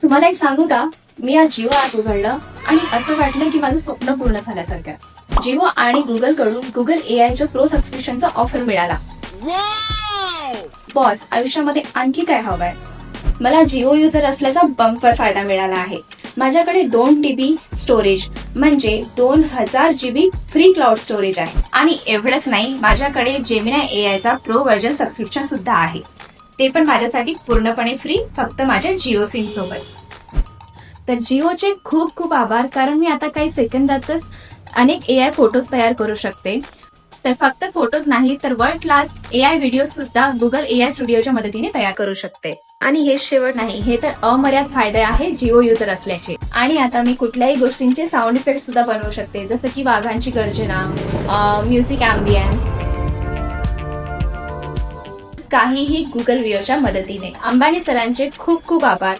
तुम्हाला एक सांगू का, मी आज जिओ ॲप उघडलं आणि असं वाटलं की माझं स्वप्न पूर्ण झाल्यासारखं. जिओ आणि गुगल कडून गुगल एआयच्या प्रो सबस्क्रिप्शनचा ऑफर मिळाला. बॉस, आयुष्यामध्ये आणखी काय हवंय? मला जिओ युजर असल्याचा बंपर फायदा मिळाला आहे. माझ्याकडे 2 TB स्टोरेज म्हणजे 2000 GB फ्री क्लाउड स्टोरेज आहे. आणि एवढंच नाही, माझ्याकडे जेमिनाय एआयचा प्रो व्हर्जन सबस्क्रिप्शन सुद्धा आहे. ते पण माझ्यासाठी पूर्णपणे फ्री, फक्त माझ्या जिओ सिम सोबत. तर जिओचे खूप खूप आभार, कारण मी आता काही सेकंदातच अनेक एआय फोटोज तयार करू शकते. तर फक्त फोटोज नाही तर वर्ल्ड क्लास एआय व्हिडिओ सुद्धा गुगल एआय स्टुडिओच्या मदतीने तयार करू शकते. आणि हे शेवट नाही, हे तर अमर्याद फायदे आहे जिओ युजर असल्याचे. आणि आता मी कुठल्याही गोष्टींचे साऊंड इफेक्ट सुद्धा बनवू शकते, जसं की वाघांची गर्जना, म्युझिक ॲम्बियन्स, काहीही गुगल व्हिओच्या मदतीने. अंबानी सरांचे खूप खूप आभार.